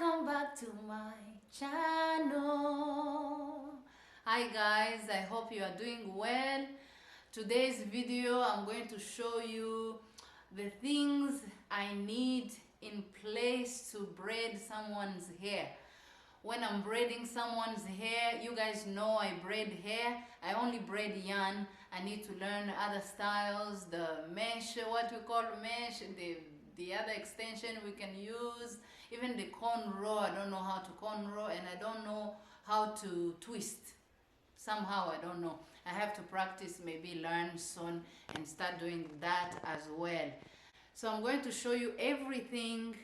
Welcome back to my channel. Hi guys, I hope you are doing well. Today's video I'm going to show you the things I need in place to braid someone's hair. When I'm braiding someone's hair, you guys know I braid hair. I only braid yarn. I need to learn other styles, the mesh, what we call mesh, the other extension we can use, even the cornrow. I don't know how to cornrow, and I don't know how to twist. Somehow I don't know. I have to practice, maybe learn soon and start doing that as well. So I'm going to show you everything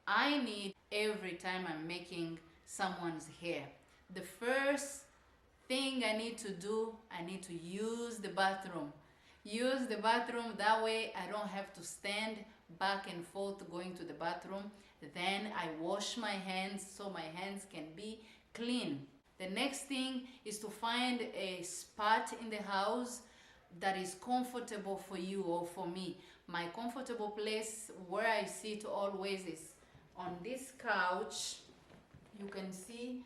I need every time I'm making someone's hair. The first thing I need to do, I need to use the bathroom. Use the bathroom, that way I don't have to stand back and forth going to the bathroom. Then I wash my hands so my hands can be clean. The next thing is to find a spot in the house that is comfortable for you or for me. My comfortable place where I sit always is on this couch. You can see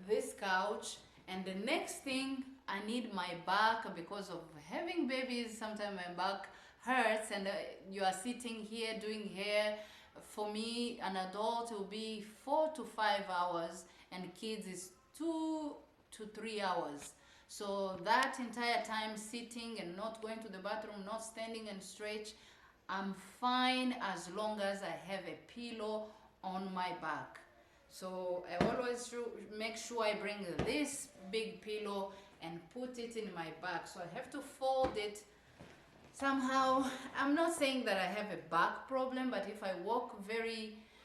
this couch. And the next thing, I need my back, because of having babies. Sometimes my back hurts, and you are sitting here doing hair. For me, an adult will be 4 to 5 hours, and kids is 2 to 3 hours. So that entire time sitting and not going to the bathroom, not standing and stretch, I'm fine as long as I have a pillow on my back. So I always make sure I bring this big pillow and put it in my back. So I have to fold it somehow. I'm not saying that I have a back problem, but if I walk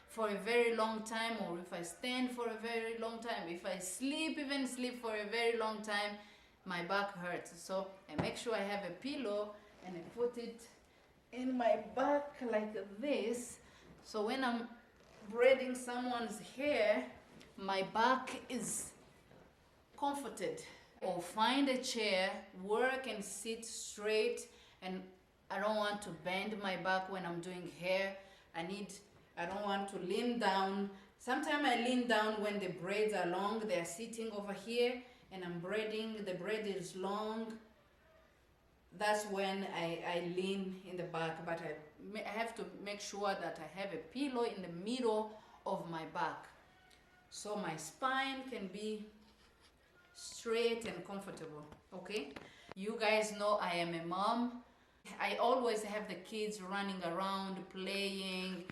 for a very long time, or if I stand for a very long time, if I even sleep for a very long time, my back hurts. So I make sure I have a pillow and I put it in my back like this. So when I'm braiding someone's hair, my back is comforted. Or find a chair, work and sit straight, and I don't want to bend my back when I'm doing hair. I don't want to lean down. Sometimes I lean down when the braids are long. They're sitting over here and I'm braiding, the braid is long. That's when I lean in the back, but I have to make sure that I have a pillow in the middle of my back, so my spine can be straight and comfortable. Okay, you guys know I am a mom. I always have the kids running around playing.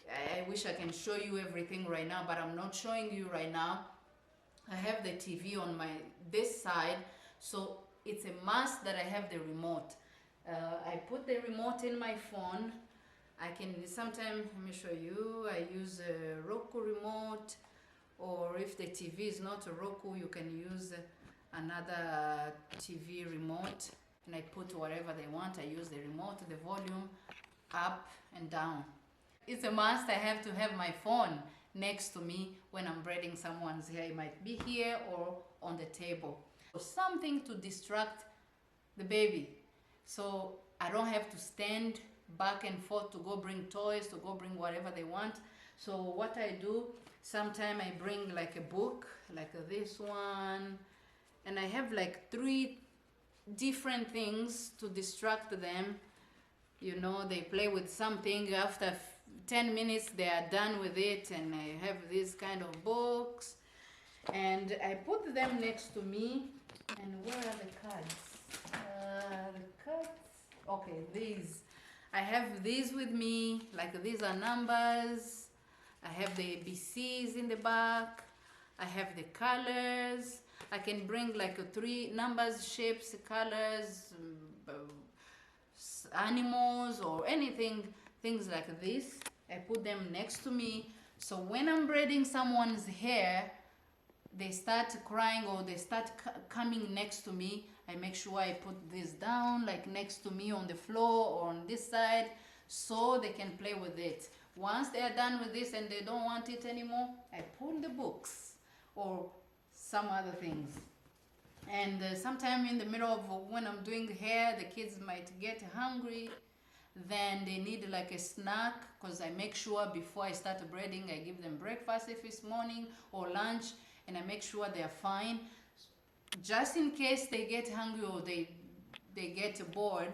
I wish I can show you everything right now, but I'm not showing you right now. I have the TV on this side, so it's a must that I have the remote. I put the remote in my phone. I can sometimes, let me show you, I use a Roku remote, or if the TV is not a Roku, you can use another TV remote, and I put whatever they want. I use the remote, the volume up and down. It's a must. I have to have my phone next to me when I'm braiding someone's hair. It might be here or on the table. Something to distract the baby, so I don't have to stand back and forth to go bring toys, to go bring whatever they want. So what I do, sometimes I bring like a book like this one, and I have like 3 different things to distract them. You know, they play with something, after 10 minutes they are done with it, and I have these kind of books, and I put them next to me. And where are the cards? The cards, okay, these. I have these with me, like these are numbers. I have the ABCs in the back. I have the colors. I can bring like 3 numbers, shapes, colors, animals, or anything, things like this. I put them next to me, so when I'm braiding someone's hair, they start crying or they start coming next to me, I make sure I put this down like next to me on the floor or on this side, so they can play with it. Once they are done with this and they don't want it anymore, I pull the books or some other things. And sometime in the middle of when I'm doing hair, the kids might get hungry. Then they need like a snack, because I make sure before I start braiding I give them breakfast if it's morning or lunch, and I make sure they're fine. Just in case they get hungry or they get bored,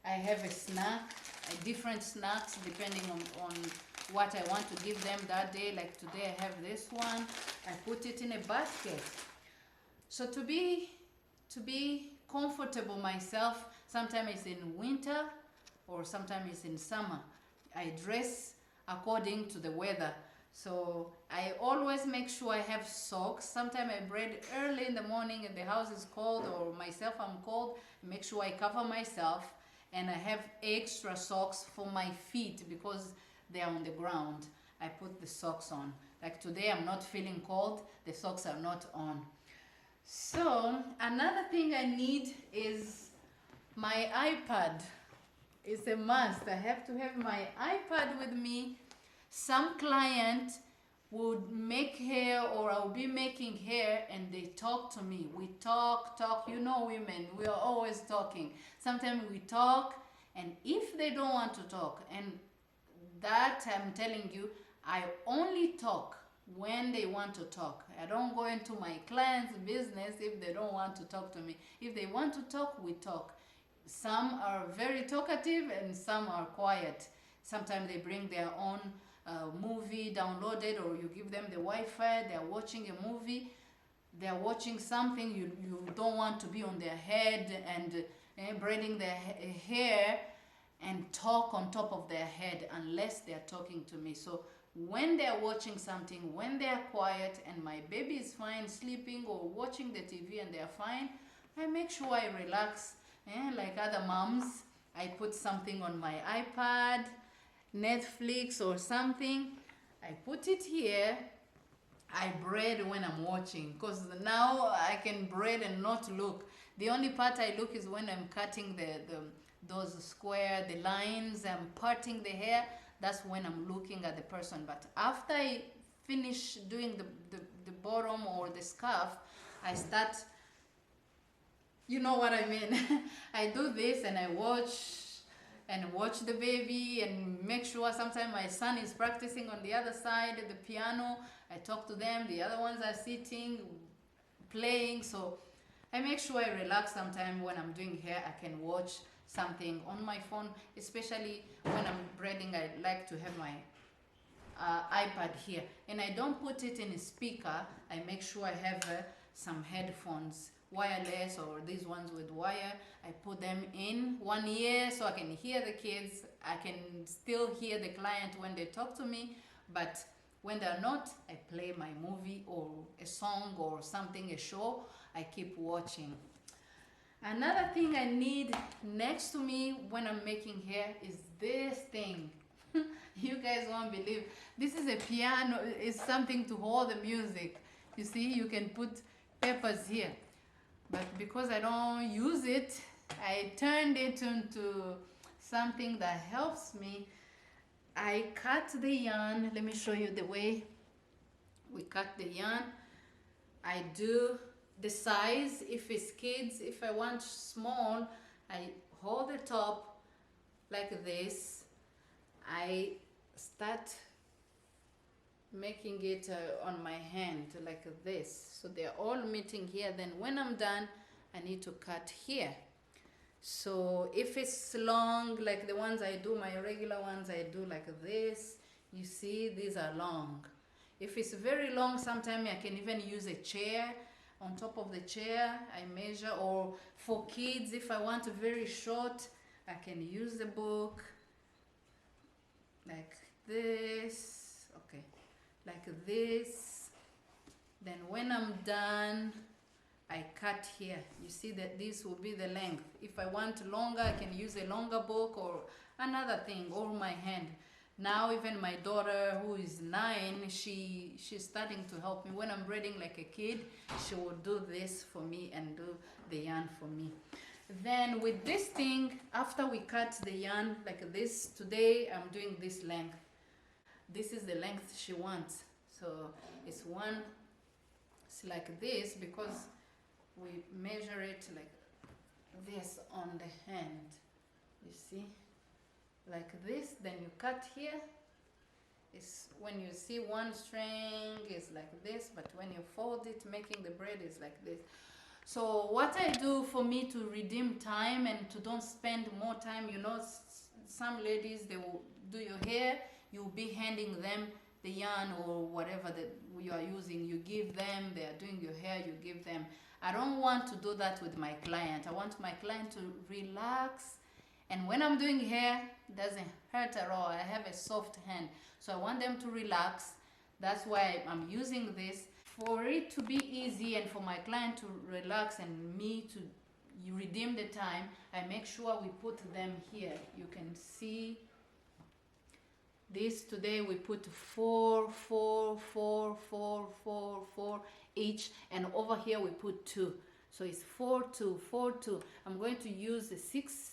I have a snack, different snacks depending on what I want to give them that day. Like today I have this one, I put it in a basket. So to be comfortable myself, sometimes it's in winter or sometimes it's in summer, I dress according to the weather. So I always make sure I have socks. Sometimes I braid early in the morning and the house is cold, or myself I'm cold, make sure I cover myself, and I have extra socks for my feet because they are on the ground. I put the socks on. Like today I'm not feeling cold, the socks are not on. So another thing I need is my iPad. It's a must. I have to have my iPad with me. Some client would make hair, or I'll be making hair, and they talk to me. We talk. You know women, we are always talking. Sometimes we talk, and if they don't want to talk, and that I'm telling you, I only talk when they want to talk. I don't go into my client's business if they don't want to talk to me. If they want to talk, we talk. Some are very talkative and some are quiet. Sometimes they bring their own movie downloaded, or you give them the Wi-Fi, they're watching a movie, they're watching something, you don't want to be on their head and braiding their hair and talk on top of their head unless they're talking to me. So when they're watching something, when they're quiet and my baby is fine sleeping or watching the TV and they're fine, I make sure I relax. Like other moms, I put something on my iPad, Netflix or something. I put it here. I braid when I'm watching, because now I can braid and not look. The only part I look is when I'm cutting those square, the lines, I'm parting the hair. That's when I'm looking at the person. But after I finish doing the bottom or the scarf, I start, you know what I mean. I do this and I watch the baby and make sure. Sometimes my son is practicing on the other side of the piano. I talk to them. The other ones are sitting, playing. So I make sure I relax. Sometimes when I'm doing hair, I can watch something on my phone. Especially when I'm braiding, I like to have my iPad here. And I don't put it in a speaker. I make sure I have some headphones, wireless, or these ones with wire. I put them in one ear so I can hear the kids. I can still hear the client when they talk to me, but when they're not, I play my movie or a song or something, a show. I keep watching. Another thing I need next to me when I'm making hair is this thing. You guys won't believe. This is a piano. It's something to hold the music. You see, you can put peppers here. But because I don't use it, I turned it into something that helps me. I cut the yarn. Let me show you the way we cut the yarn. I do the size. If it's kids, if I want small, I hold the top like this. I start making it on my hand like this, so they're all meeting here. Then when I'm done, I need to cut here. So if it's long, like the ones I do, my regular ones, I do like this. You see, these are long. If it's very long, sometimes I can even use a chair. On top of the chair, I measure. Or for kids, if I want a very short, I can use the book like this. Okay, like this. Then when I'm done, I cut here. You see that this will be the length. If I want longer, I can use a longer book or another thing, or my hand. Now even my daughter, who is 9, she's starting to help me. When I'm braiding like a kid, she will do this for me and do the yarn for me. Then with this thing, after we cut the yarn like this, today I'm doing this length. This is the length she wants. So it's like this, because we measure it like this on the hand. You see? like this, then you cut here. It's when you see one string is like this, but when you fold it, making the braid is like this. So what I do for me to redeem time and to don't spend more time, you know, some ladies, they will do your hair, you'll be handing them the yarn or whatever that you are using. You give them, they are doing your hair, you give them. I don't want to do that with my client. I want my client to relax. And when I'm doing hair, it doesn't hurt at all. I have a soft hand. So I want them to relax. That's why I'm using this. For it to be easy and for my client to relax and me to redeem the time, I make sure we put them here. You can see this today we put 4, 4, 4, 4, 4, 4 each, and over here we put 2. So it's 4, 2, 4, 2. I'm going to use the 6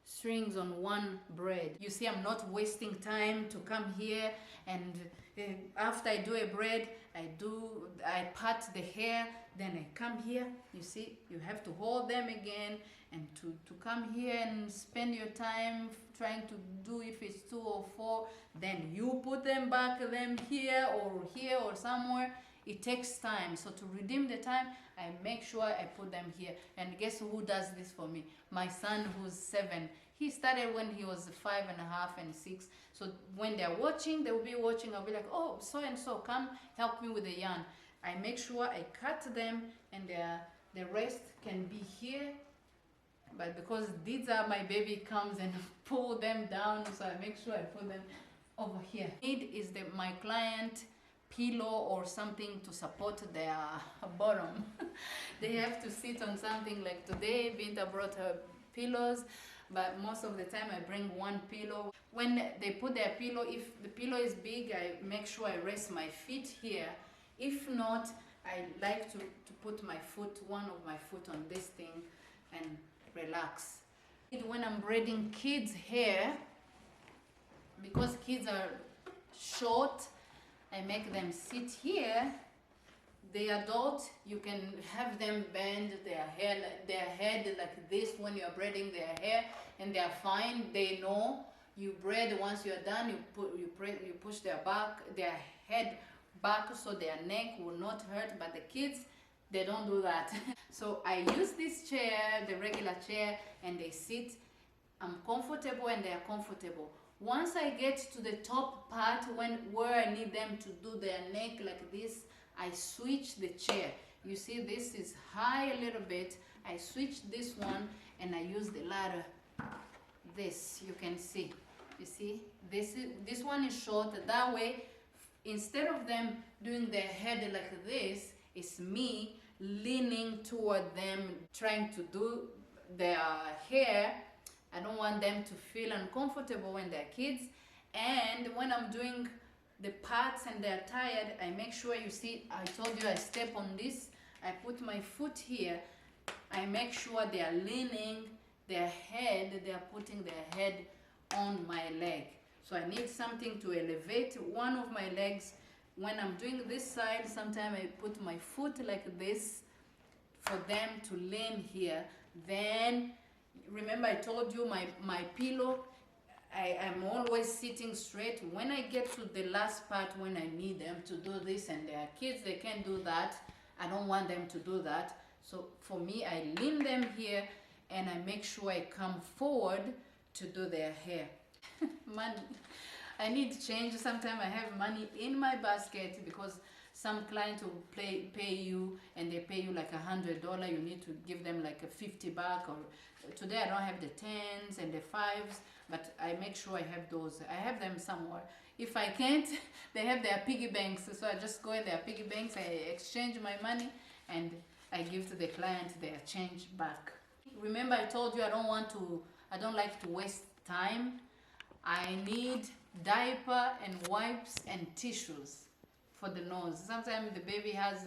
strings on one braid. You see, I'm not wasting time to come here and after I do a braid, I part the hair, then I come here. You see, you have to hold them again, and to come here and spend your time trying to do if it's 2 or 4, then you put them back here or somewhere. It takes time. So to redeem the time, I make sure I put them here. And guess who does this for me? My son, who's 7. He started when he was 5 and a half and 6. So when they're watching, they will be watching. I'll be like, oh, so and so, come help me with the yarn. I make sure I cut them, and the rest can be here. But because these are my baby comes and pull them down, so I make sure I put them over here. Need is my client pillow or something to support their bottom. They have to sit on something. Like today, Binta brought her pillows, but most of the time I bring one pillow. When they put their pillow, if the pillow is big, I make sure I rest my feet here. If not, I like to put my foot, one of my foot on this thing and relax. When I'm braiding kids' hair, because kids are short, I make them sit here. The adult, you can have them bend their head like this when you're braiding their hair, and they're fine. They know you braid. Once you're done, you push their head back so their neck will not hurt. But the kids, they don't do that. So I use this chair, the regular chair, and they sit. I'm comfortable and they're comfortable. Once I get to the top part, where I need them to do their neck like this, I switch the chair. You see, this is high a little bit. I switch this one and I use the ladder. This, you can see. You see, this one is short. That way, instead of them doing their head like this, it's me leaning toward them, trying to do their hair. I don't want them to feel uncomfortable when they're kids. And when I'm doing the parts and they're tired, I make sure, you see, I told you I step on this. I put my foot here. I make sure they are leaning their head, they are putting their head on my leg. So I need something to elevate one of my legs. When I'm doing this side, sometimes I put my foot like this for them to lean here. Then, remember I told you my pillow, I'm always sitting straight. When I get to the last part, when I need them to do this, and they are kids, they can't do that. I don't want them to do that. So for me, I lean them here and I make sure I come forward to do their hair. Money. I need change. Sometimes I have money in my basket because some clients will pay you, and they pay you like $100. You need to give them like a $50, or today I don't have the 10s and the 5s, but I make sure I have those. I have them somewhere. If I can't, they have their piggy banks. So I just go in their piggy banks, I exchange my money, and I give to the client their change back. Remember I told you I don't like to waste time. I need diaper and wipes and tissues for the nose. Sometimes the baby has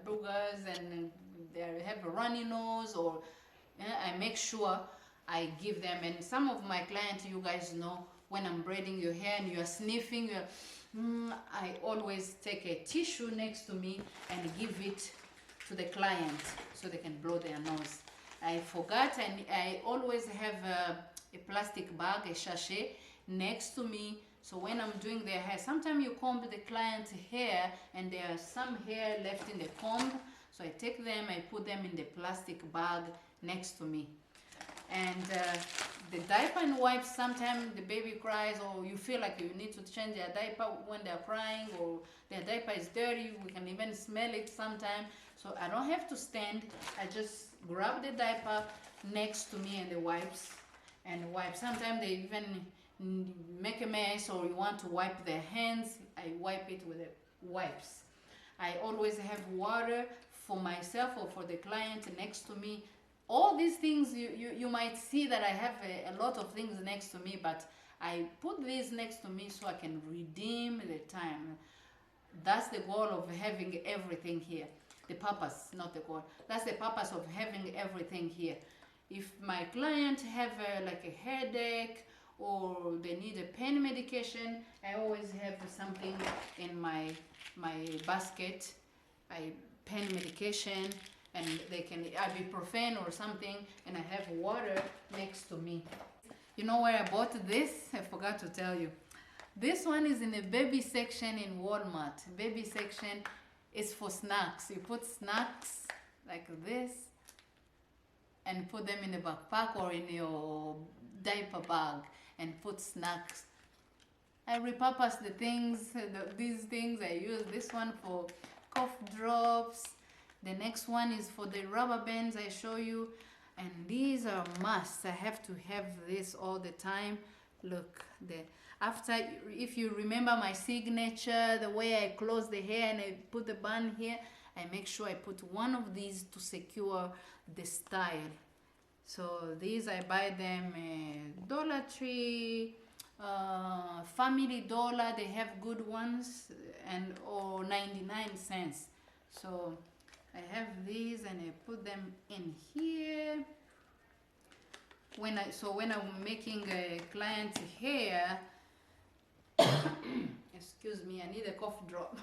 boogers and they have a runny nose, or I make sure I give them. And some of my clients, you guys know, when I'm braiding your hair and you're sniffing, I always take a tissue next to me and give it to the client so they can blow their nose. I forgot, and I always have a plastic bag, a sachet, next to me. So when I'm doing their hair, sometimes you comb the client's hair and there are some hair left in the comb. So I take them, I put them in the plastic bag next to me. And the diaper and wipes, sometimes the baby cries or you feel like you need to change their diaper when they're crying, or their diaper is dirty, we can even smell it sometimes. So I don't have to stand, I just grab the diaper next to me and the wipes and wipe. Sometimes they even make a mess or you want to wipe their hands, I wipe it with the wipes. I always have water for myself or for the client next to me. All these things, you might see that I have a lot of things next to me, but I put these next to me so I can redeem the time. That's the goal of having everything here. The purpose, not the goal. That's the purpose of having everything here. If my client have like a headache or they need a pain medication, I always have something in my basket. Pain medication, and they can ibuprofen or something, and I have water next to me. You know where I bought this? I forgot to tell you. This one is in the baby section in Walmart. Baby section is for snacks. You put snacks like this and put them in a backpack or in your diaper bag and put snacks. I repurpose the things, these things. I use this one for cough drops. The next one is for the rubber bands I show you, and these are must. I have to have this all the time. Look, if you remember my signature, the way I close the hair and I put the bun here, I make sure I put one of these to secure the style. So these I buy them Dollar Tree, Family Dollar, they have good ones, and or 99 cents. So I have these and I put them in here. When I'm making a client's hair, excuse me, I need a cough drop.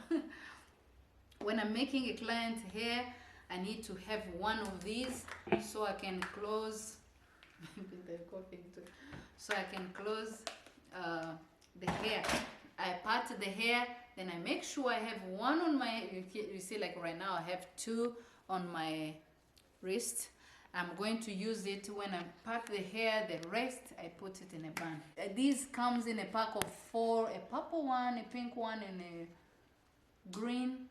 When I'm making a client's hair, I need to have one of these so I can close so I can close the hair. I part the hair, then I make sure I have one on my, you see, like right now I have two on my wrist. I'm going to use it when I part the hair, the rest I put it in a bun. This comes in a pack of 4, a purple one, a pink one, and a green,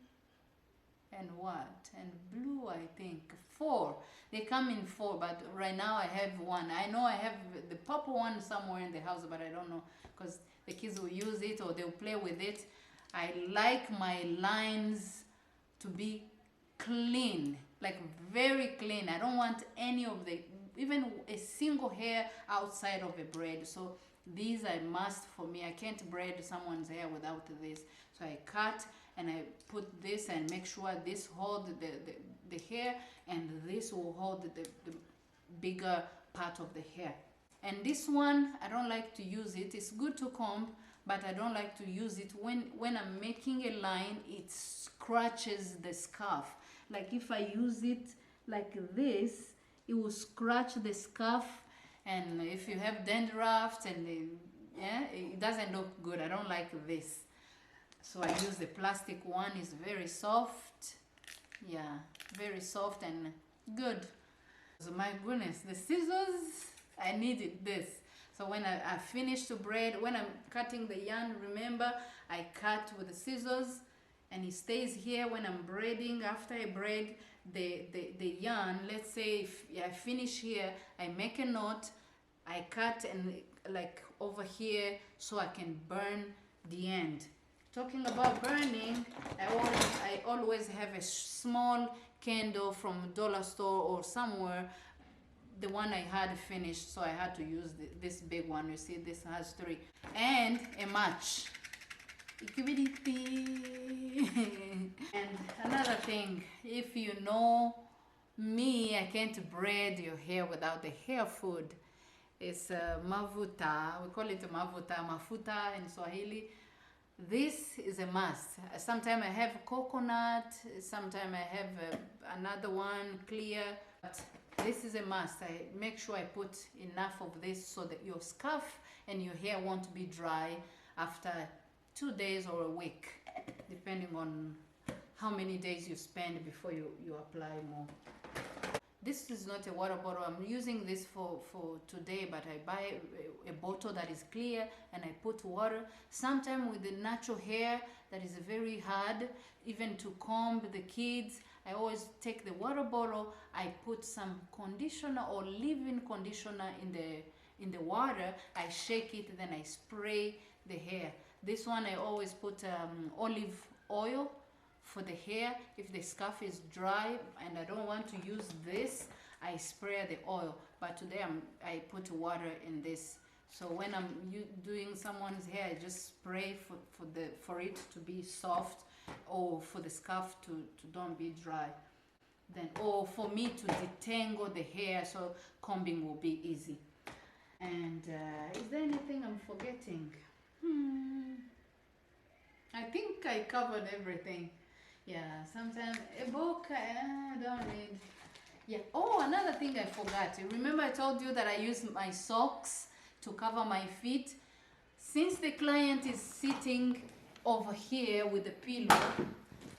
and what? And blue, I think. 4. They come in 4, but right now I have one. I know I have the purple one somewhere in the house, but I don't know, because the kids will use it or they'll play with it. I like my lines to be clean, like very clean. I don't want any of the, even a single hair outside of a braid. So these are must for me. I can't braid someone's hair without this. So I cut and I put this and make sure this hold the hair, and this will hold the bigger part of the hair. And this one, I don't like to use it. It's good to comb, but I don't like to use it when I'm making a line. It scratches the scarf. Like if I use it like this, it will scratch the scarf, and if you have dandruff and it doesn't look good. I don't like this. So I use the plastic one. It's very soft. Yeah, very soft and good. So my goodness, the scissors, I needed this. So when I finish to braid, when I'm cutting the yarn, remember, I cut with the scissors and it stays here when I'm braiding. After I braid the yarn, let's say if I finish here, I make a knot, I cut and like over here so I can burn the end. Talking about burning, I always have a small candle from a dollar store or somewhere. The one I had finished, so I had to use this big one. You see, this has 3. And a match. And another thing, if you know me, I can't braid your hair without the hair food. It's mafuta. We call it mafuta in Swahili. This is a must. Sometimes I have coconut, sometimes I have another one, clear, but this is a must. I make sure I put enough of this so that your scarf and your hair won't be dry after 2 days or a week, depending on how many days you spend before you apply more. This is not a water bottle. I'm using this for today, but I buy a bottle that is clear and I put water. Sometimes with the natural hair that is very hard, even to comb the kids, I always take the water bottle, I put some conditioner or leave-in conditioner in the water, I shake it, then I spray the hair. This one I always put olive oil for the hair. If the scarf is dry and I don't want to use this, I spray the oil. But today I put water in this. So when I'm doing someone's hair, I just spray for it to be soft, or for the scarf to don't be dry. Then, or for me to detangle the hair so combing will be easy. And is there anything I'm forgetting? I think I covered everything. Yeah, sometimes a book I don't read. Yeah. Oh, another thing I forgot. Remember I told you that I use my socks to cover my feet? Since the client is sitting over here with the pillow,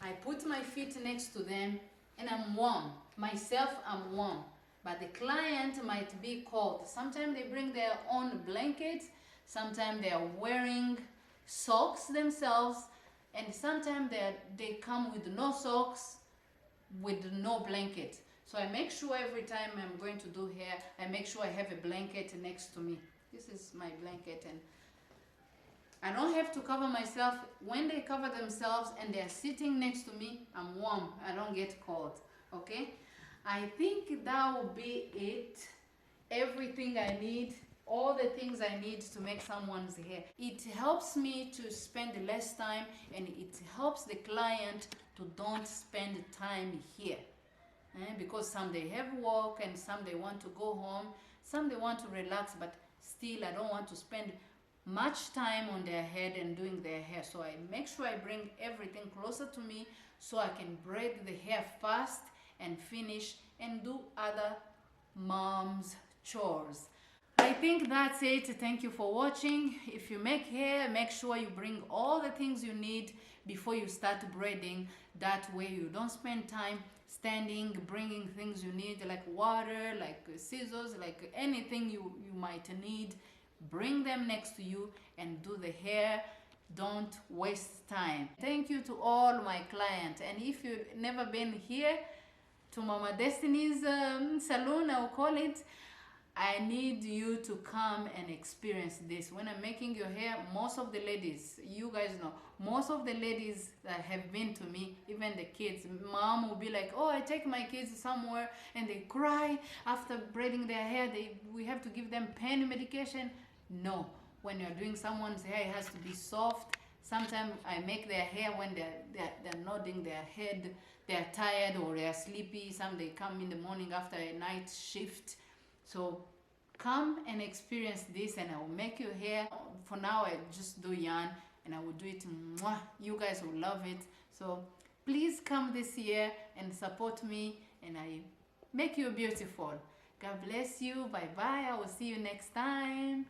I put my feet next to them and I'm warm. Myself, I'm warm. But the client might be cold. Sometimes they bring their own blankets. Sometimes they are wearing socks themselves. And sometimes they come with no socks, with no blanket. So I make sure every time I'm going to do hair, I make sure I have a blanket next to me. This is my blanket, and I don't have to cover myself. When they cover themselves and they're sitting next to me, I'm warm. I don't get cold, okay? I think that will be it. Everything I need, all the things I need to make someone's hair. It helps me to spend less time, and it helps the client to don't spend time here. Because some they have work and some they want to go home, some they want to relax, but still I don't want to spend much time on their head and doing their hair. So I make sure I bring everything closer to me so I can braid the hair fast and finish and do other mom's chores. I think that's it. Thank you for watching. If you make hair, make sure you bring all the things you need before you start braiding. That way you don't spend time standing, bringing things you need like water, like scissors, like anything you might need. Bring them next to you and do the hair. Don't waste time. Thank you to all my clients. And if you've never been here to Mama Destiny's salon, I'll call it, I need you to come and experience this. When I'm making your hair, most of the ladies, you guys know, most of the ladies that have been to me, even the kids, mom will be like, oh, I take my kids somewhere and they cry after braiding their hair. We have to give them pain medication. No, when you're doing someone's hair, it has to be soft. Sometimes I make their hair when they're nodding their head, they're tired or they're sleepy. Some they come in the morning after a night shift. So come and experience this, and I will make your hair. For now, I just do yarn and I will do it. Mwah. You guys will love it. So please come this year and support me, and I make you beautiful. God bless you. Bye bye. I will see you next time.